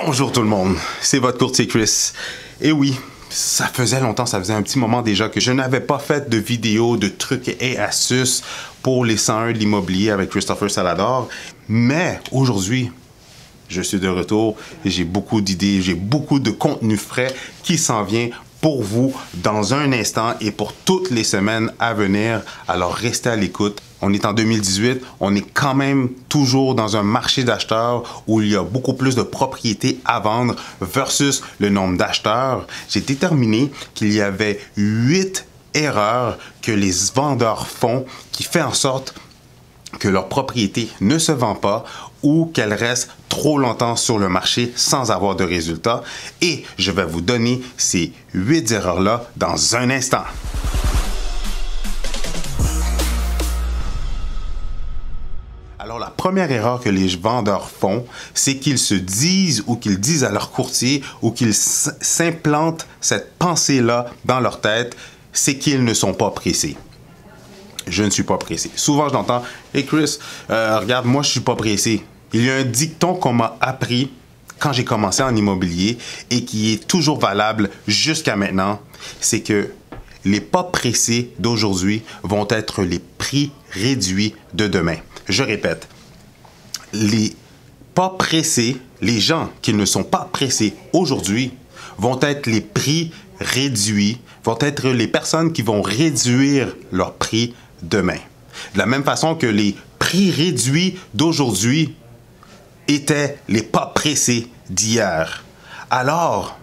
Bonjour tout le monde, c'est votre courtier Chris. Et oui, ça faisait longtemps, ça faisait un petit moment déjà que je n'avais pas fait de vidéo, de trucs et astuces pour les 101 de l'immobilier avec Christopher Salador. Mais aujourd'hui, je suis de retour et j'ai beaucoup d'idées, j'ai beaucoup de contenu frais qui s'en vient pour vous dans un instant et pour toutes les semaines à venir. Alors restez à l'écoute. On est en 2018, on est quand même toujours dans un marché d'acheteurs où il y a beaucoup plus de propriétés à vendre versus le nombre d'acheteurs. J'ai déterminé qu'il y avait 8 erreurs que les vendeurs font qui fait en sorte que leur propriété ne se vend pas ou qu'elle reste trop longtemps sur le marché sans avoir de résultats. Et je vais vous donner ces 8 erreurs-là dans un instant. Alors, la première erreur que les vendeurs font, c'est qu'ils se disent ou qu'ils disent à leur courtier ou qu'ils s'implantent cette pensée-là dans leur tête, c'est qu'ils ne sont pas pressés. Je ne suis pas pressé. Souvent, je l'entends, « Hey Chris, regarde, moi, je ne suis pas pressé. » Il y a un dicton qu'on m'a appris quand j'ai commencé en immobilier et qui est toujours valable jusqu'à maintenant, c'est que les pas pressés d'aujourd'hui vont être les prix réduits de demain. Je répète, les pas pressés, les gens qui ne sont pas pressés aujourd'hui vont être les prix réduits, vont être les personnes qui vont réduire leur prix demain. De la même façon que les prix réduits d'aujourd'hui étaient les pas pressés d'hier. Alors,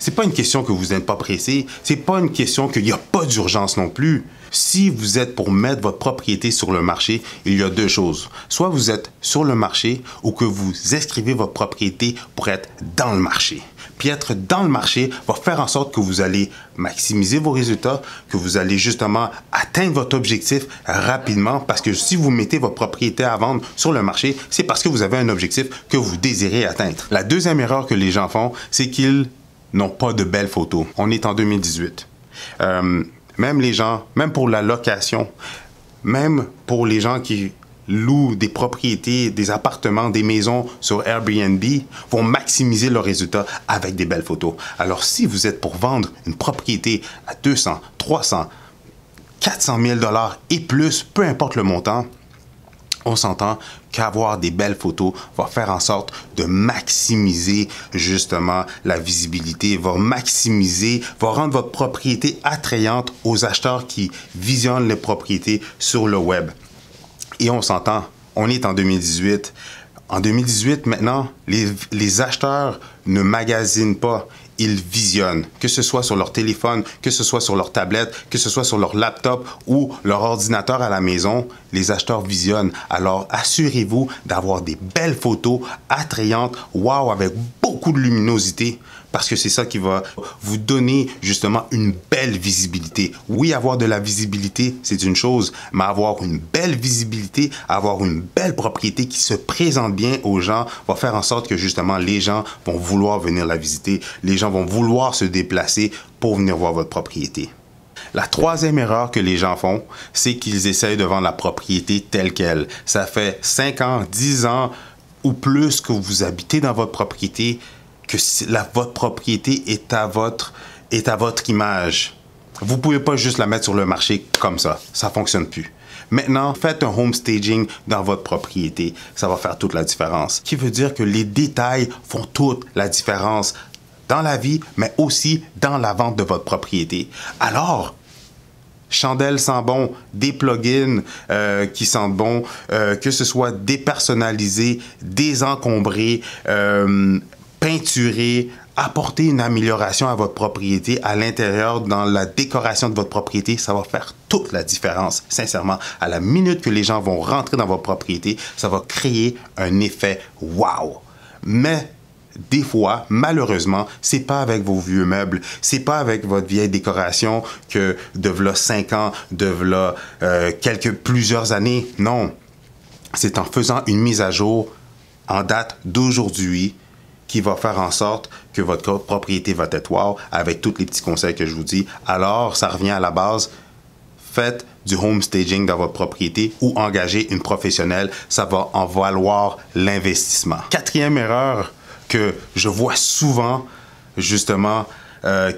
c'est pas une question que vous n'êtes pas pressé, c'est pas une question qu'il n'y a pas d'urgence non plus. Si vous êtes pour mettre votre propriété sur le marché, il y a deux choses. Soit vous êtes sur le marché ou que vous inscrivez votre propriété pour être dans le marché. Puis être dans le marché va faire en sorte que vous allez maximiser vos résultats, que vous allez justement atteindre votre objectif rapidement parce que si vous mettez votre propriété à vendre sur le marché, c'est parce que vous avez un objectif que vous désirez atteindre. La deuxième erreur que les gens font, c'est qu'ils n'ont pas de belles photos. On est en 2018. Même les gens, même pour la location, même pour les gens qui louent des propriétés, des appartements, des maisons sur Airbnb, vont maximiser leurs résultats avec des belles photos. Alors, si vous êtes pour vendre une propriété à 200, 300, 400 000 $ et plus, peu importe le montant, on s'entend qu'avoir des belles photos va faire en sorte de maximiser justement la visibilité, va rendre votre propriété attrayante aux acheteurs qui visionnent les propriétés sur le web. Et on s'entend, on est en 2018. En 2018, maintenant, les acheteurs ne magasinent pas. Ils visionnent, que ce soit sur leur téléphone, que ce soit sur leur tablette, que ce soit sur leur laptop ou leur ordinateur à la maison, les acheteurs visionnent. Alors, assurez-vous d'avoir des belles photos attrayantes, wow, avec beaucoup de luminosité, parce que c'est ça qui va vous donner justement une belle visibilité. Oui, avoir de la visibilité, c'est une chose, mais avoir une belle visibilité, avoir une belle propriété qui se présente bien aux gens va faire en sorte que justement les gens vont vouloir venir la visiter, les gens vont vouloir se déplacer pour venir voir votre propriété. La troisième erreur que les gens font, c'est qu'ils essayent de vendre la propriété telle qu'elle. Ça fait 5 ans, 10 ans ou plus que vous habitez dans votre propriété, que votre propriété est à votre image. Vous ne pouvez pas juste la mettre sur le marché comme ça. Ça ne fonctionne plus. Maintenant, faites un home staging dans votre propriété. Ça va faire toute la différence. Ce qui veut dire que les détails font toute la différence dans la vie, mais aussi dans la vente de votre propriété. Alors, chandelles sent bon, des plugins qui sentent bon, que ce soit dépersonnalisé, désencombré, peinturé, apporter une amélioration à votre propriété à l'intérieur, dans la décoration de votre propriété, ça va faire toute la différence. Sincèrement, à la minute que les gens vont rentrer dans votre propriété, ça va créer un effet wow. Mais des fois, malheureusement, c'est pas avec vos vieux meubles, c'est pas avec votre vieille décoration que de v'là 5 ans, de v'là plusieurs années. Non, c'est en faisant une mise à jour en date d'aujourd'hui qui va faire en sorte que votre propriété va être wow avec tous les petits conseils que je vous dis. Alors, ça revient à la base. Faites du home staging dans votre propriété ou engagez une professionnelle. Ça va en valoir l'investissement. Quatrième erreur que je vois souvent, justement,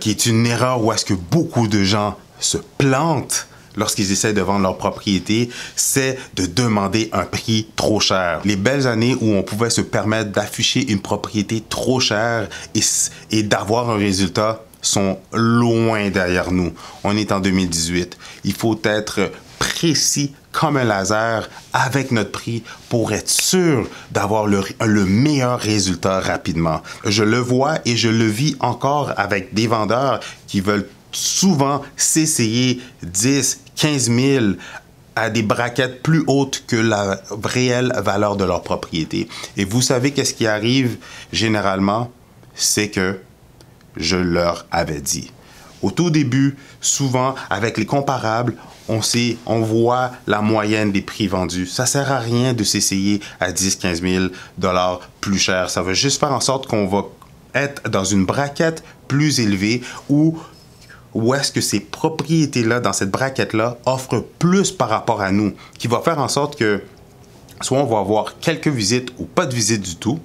qui est une erreur où est-ce que beaucoup de gens se plantent lorsqu'ils essaient de vendre leur propriété, c'est de demander un prix trop cher. Les belles années où on pouvait se permettre d'afficher une propriété trop chère et d'avoir un résultat sont loin derrière nous. On est en 2018. Il faut être précis comme un laser avec notre prix pour être sûr d'avoir le meilleur résultat rapidement. Je le vois et je le vis encore avec des vendeurs qui veulent souvent s'essayer 10, 15 000 à des braquettes plus hautes que la réelle valeur de leur propriété. Et vous savez qu'est-ce qui arrive généralement? C'est que je leur avais dit. Au tout début, souvent, avec les comparables, on voit la moyenne des prix vendus. Ça ne sert à rien de s'essayer à 10 15 000 $ plus cher. Ça va juste faire en sorte qu'on va être dans une braquette plus élevée où est-ce que ces propriétés-là, dans cette braquette-là, offrent plus par rapport à nous, qui va faire en sorte que soit on va avoir quelques visites ou pas de visites du tout,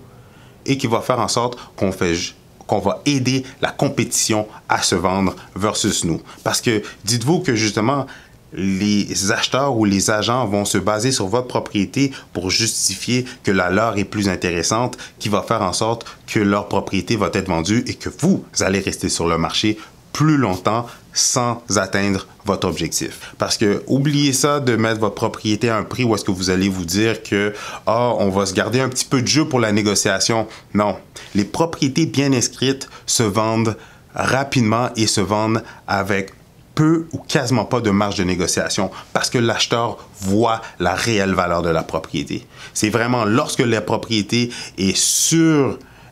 et qui va faire en sorte qu'on va aider la compétition à se vendre versus nous. Parce que dites-vous que justement, les acheteurs ou les agents vont se baser sur votre propriété pour justifier que la leur est plus intéressante, qui va faire en sorte que leur propriété va être vendue et que vous allez rester sur le marché plus longtemps sans atteindre votre objectif. Parce que oubliez ça de mettre votre propriété à un prix où est-ce que vous allez vous dire que on va se garder un petit peu de jeu pour la négociation. Non, les propriétés bien inscrites se vendent rapidement et se vendent avec peu ou quasiment pas de marge de négociation parce que l'acheteur voit la réelle valeur de la propriété. C'est vraiment lorsque la propriété est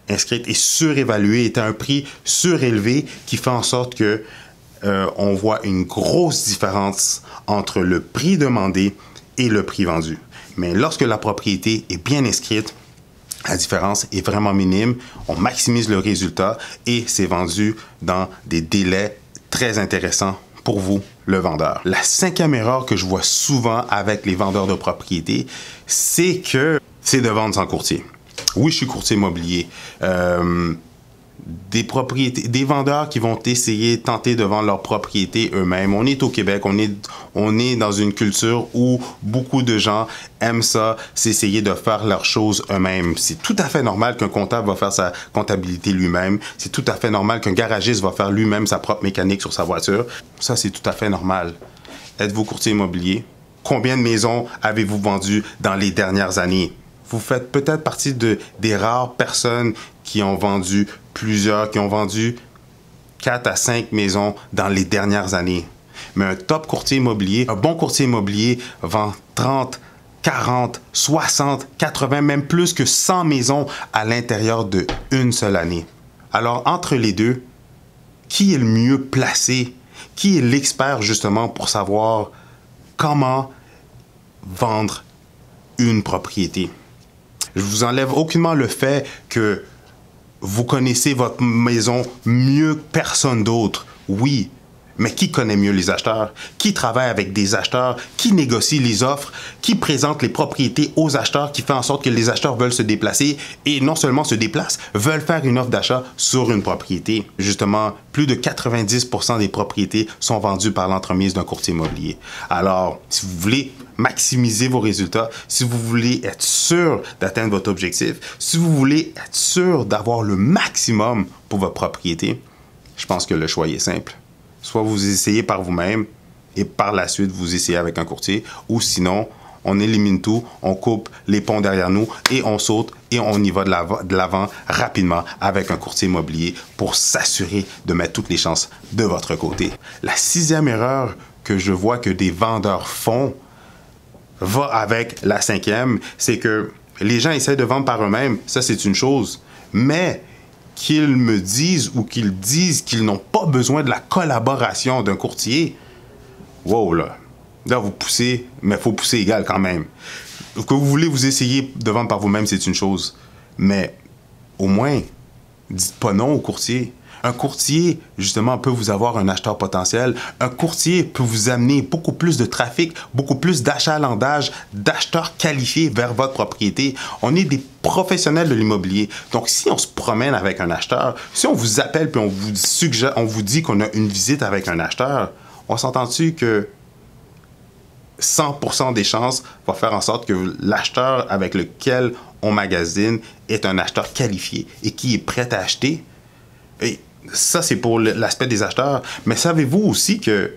inscrite et surévaluée, est à un prix surélevé qui fait en sorte que on voit une grosse différence entre le prix demandé et le prix vendu. Mais lorsque la propriété est bien inscrite, la différence est vraiment minime, on maximise le résultat et c'est vendu dans des délais très intéressants pour vous, le vendeur. La 5e erreur que je vois souvent avec les vendeurs de propriétés, c'est de vendre sans courtier. Oui, je suis courtier immobilier. Des vendeurs qui vont tenter de vendre leur propriété eux-mêmes. On est au Québec, on est dans une culture où beaucoup de gens aiment ça, s'essayer de faire leurs choses eux-mêmes. C'est tout à fait normal qu'un comptable va faire sa comptabilité lui-même. C'est tout à fait normal qu'un garagiste va faire lui-même sa propre mécanique sur sa voiture. Ça, c'est tout à fait normal. Êtes-vous courtier immobilier? Combien de maisons avez-vous vendues dans les dernières années? Vous faites peut-être partie des rares personnes qui ont vendu 4 à 5 maisons dans les dernières années. Mais un top courtier immobilier, un bon courtier immobilier vend 30, 40, 60, 80, même plus que 100 maisons à l'intérieur d'une seule année. Alors, entre les deux, qui est le mieux placé? Qui est l'expert justement pour savoir comment vendre une propriété? Je vous enlève aucunement le fait que vous connaissez votre maison mieux que personne d'autre. Oui, mais qui connaît mieux les acheteurs? Qui travaille avec des acheteurs? Qui négocie les offres? Qui présente les propriétés aux acheteurs? Qui fait en sorte que les acheteurs veulent se déplacer et non seulement se déplacent, veulent faire une offre d'achat sur une propriété. Justement, plus de 90% des propriétés sont vendues par l'entremise d'un courtier immobilier. Alors, si vous voulez maximiser vos résultats, si vous voulez être sûr d'atteindre votre objectif, si vous voulez être sûr d'avoir le maximum pour votre propriété, je pense que le choix est simple. Soit vous essayez par vous-même et par la suite vous essayez avec un courtier, ou sinon on élimine tout, on coupe les ponts derrière nous et on saute et on y va de l'avant rapidement avec un courtier immobilier pour s'assurer de mettre toutes les chances de votre côté. La 6e erreur que je vois que des vendeurs font va avec la 5e, c'est que les gens essaient de vendre par eux-mêmes, ça c'est une chose, mais qu'ils me disent ou qu'ils disent qu'ils n'ont pas besoin de la collaboration d'un courtier, wow là, vous poussez, mais il faut pousser égal quand même. Que vous voulez vous essayer de vendre par vous-même, c'est une chose, mais au moins, dites pas non au courtier. Un courtier, justement, peut vous avoir un acheteur potentiel. Un courtier peut vous amener beaucoup plus de trafic, beaucoup plus d'achalandage, d'acheteurs qualifiés vers votre propriété. On est des professionnels de l'immobilier. Donc, si on se promène avec un acheteur, si on vous appelle puis on vous dit qu'on a une visite avec un acheteur, on s'entend-tu que 100% des chances va faire en sorte que l'acheteur avec lequel on magasine est un acheteur qualifié et qui est prêt à acheter? Et ça, c'est pour l'aspect des acheteurs. Mais savez-vous aussi que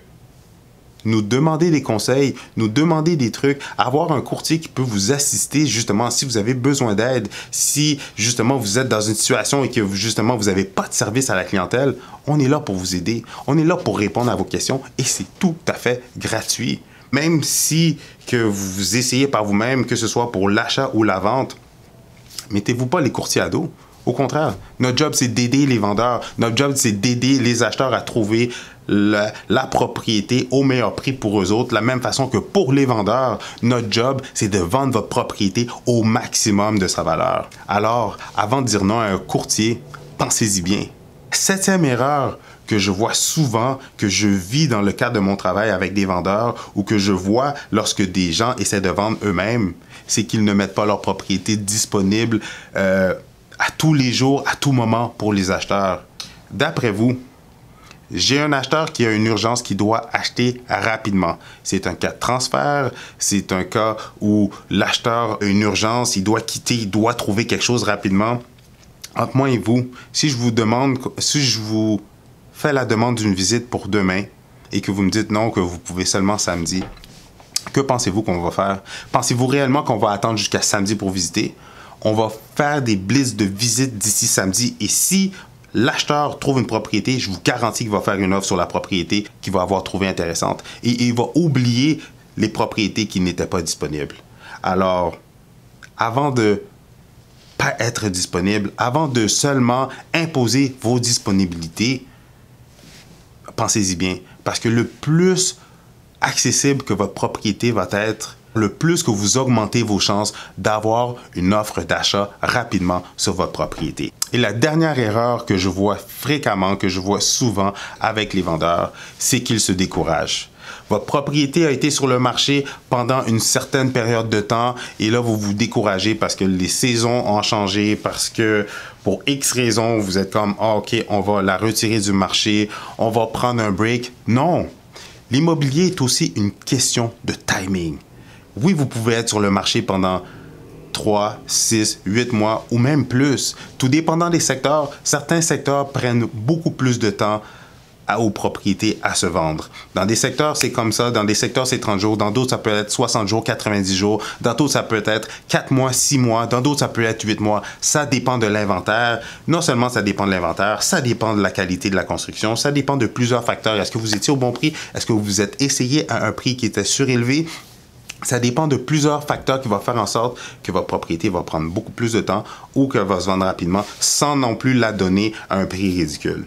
nous demander des conseils, nous demander des trucs, avoir un courtier qui peut vous assister justement si vous avez besoin d'aide, si justement vous êtes dans une situation et que justement vous n'avez pas de service à la clientèle, on est là pour vous aider. On est là pour répondre à vos questions et c'est tout à fait gratuit. Même si que vous essayez par vous-même, que ce soit pour l'achat ou la vente, mettez-vous pas les courtiers à dos. Au contraire, notre job, c'est d'aider les vendeurs. Notre job, c'est d'aider les acheteurs à trouver la propriété au meilleur prix pour eux autres. De la même façon que pour les vendeurs, notre job, c'est de vendre votre propriété au maximum de sa valeur. Alors, avant de dire non à un courtier, pensez-y bien. 7e erreur que je vois souvent, que je vis dans le cadre de mon travail avec des vendeurs ou que je vois lorsque des gens essaient de vendre eux-mêmes, c'est qu'ils ne mettent pas leur propriété disponible à tous les jours, à tout moment pour les acheteurs. D'après vous, j'ai un acheteur qui a une urgence qui doit acheter rapidement. C'est un cas de transfert, c'est un cas où l'acheteur a une urgence, il doit quitter, il doit trouver quelque chose rapidement. Entre moi et vous, si je vous fais la demande d'une visite pour demain et que vous me dites non, que vous pouvez seulement samedi, que pensez-vous qu'on va faire? Pensez-vous réellement qu'on va attendre jusqu'à samedi pour visiter? On va faire des blitzes de visite d'ici samedi et si l'acheteur trouve une propriété, je vous garantis qu'il va faire une offre sur la propriété qu'il va avoir trouvée intéressante et il va oublier les propriétés qui n'étaient pas disponibles. Alors, avant de pas être disponible, avant de seulement imposer vos disponibilités, pensez-y bien, parce que le plus accessible que votre propriété va être, le plus que vous augmentez vos chances d'avoir une offre d'achat rapidement sur votre propriété. Et la dernière erreur que je vois fréquemment, que je vois souvent avec les vendeurs, c'est qu'ils se découragent. Votre propriété a été sur le marché pendant une certaine période de temps et là, vous vous découragez parce que les saisons ont changé, parce que pour X raisons, vous êtes comme « Ah, OK, on va la retirer du marché, on va prendre un break. » Non! L'immobilier est aussi une question de timing. Oui, vous pouvez être sur le marché pendant 3, 6, 8 mois ou même plus. Tout dépendant des secteurs, certains secteurs prennent beaucoup plus de temps aux propriétés à se vendre. Dans des secteurs, c'est comme ça. Dans des secteurs, c'est 30 jours. Dans d'autres, ça peut être 60 jours, 90 jours. Dans d'autres, ça peut être 4 mois, 6 mois. Dans d'autres, ça peut être 8 mois. Ça dépend de l'inventaire. Non seulement ça dépend de l'inventaire, ça dépend de la qualité de la construction. Ça dépend de plusieurs facteurs. Est-ce que vous étiez au bon prix? Est-ce que vous vous êtes essayé à un prix qui était surélevé? Ça dépend de plusieurs facteurs qui vont faire en sorte que votre propriété va prendre beaucoup plus de temps ou qu'elle va se vendre rapidement sans non plus la donner à un prix ridicule.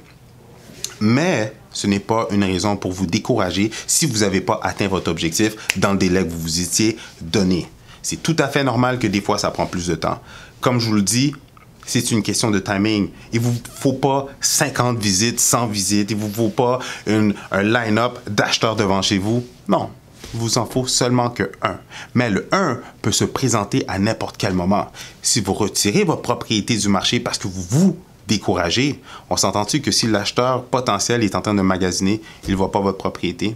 Mais ce n'est pas une raison pour vous décourager si vous n'avez pas atteint votre objectif dans le délai que vous vous étiez donné. C'est tout à fait normal que des fois, ça prend plus de temps. Comme je vous le dis, c'est une question de timing. Il ne vous faut pas 50 visites, 100 visites. Il ne vous faut pas un line-up d'acheteurs devant chez vous. Non. Il vous en faut seulement que un. Mais le 1 peut se présenter à n'importe quel moment. Si vous retirez votre propriété du marché parce que vous vous découragez, on s'entend-tu que si l'acheteur potentiel est en train de magasiner, il ne voit pas votre propriété?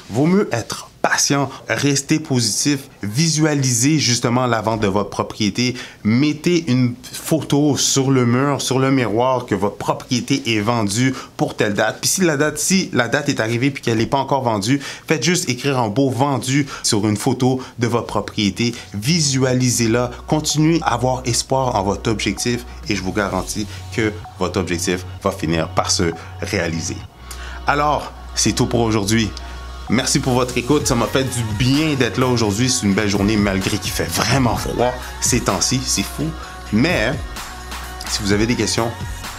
Vaut mieux être patient, rester positif, visualisez justement la vente de votre propriété, mettez une photo sur le mur, sur le miroir que votre propriété est vendue pour telle date. Puis si la date est arrivée puis qu'elle n'est pas encore vendue, faites juste écrire en beau vendu sur une photo de votre propriété, visualisez-la, continuez à avoir espoir en votre objectif et je vous garantis que votre objectif va finir par se réaliser. Alors, c'est tout pour aujourd'hui. Merci pour votre écoute. Ça m'a fait du bien d'être là aujourd'hui. C'est une belle journée malgré qu'il fait vraiment froid ces temps-ci. C'est fou. Mais si vous avez des questions,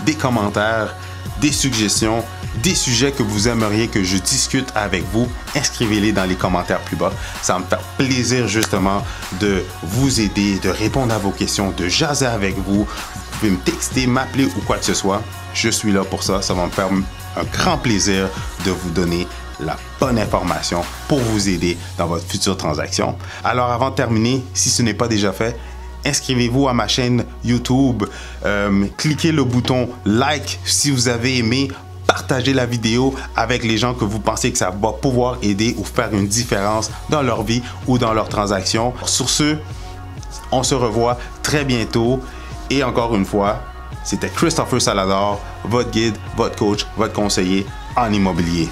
des commentaires, des suggestions, des sujets que vous aimeriez que je discute avec vous, inscrivez-les dans les commentaires plus bas. Ça va me faire plaisir justement de vous aider, de répondre à vos questions, de jaser avec vous. Vous pouvez me texter, m'appeler ou quoi que ce soit. Je suis là pour ça. Ça va me faire un grand plaisir de vous donner la bonne information pour vous aider dans votre future transaction. Alors avant de terminer, si ce n'est pas déjà fait, inscrivez-vous à ma chaîne YouTube, cliquez le bouton like si vous avez aimé, partagez la vidéo avec les gens que vous pensez que ça va pouvoir aider ou faire une différence dans leur vie ou dans leurs transactions. Sur ce, on se revoit très bientôt et encore une fois, c'était Christopher Salador, votre guide, votre coach, votre conseiller en immobilier.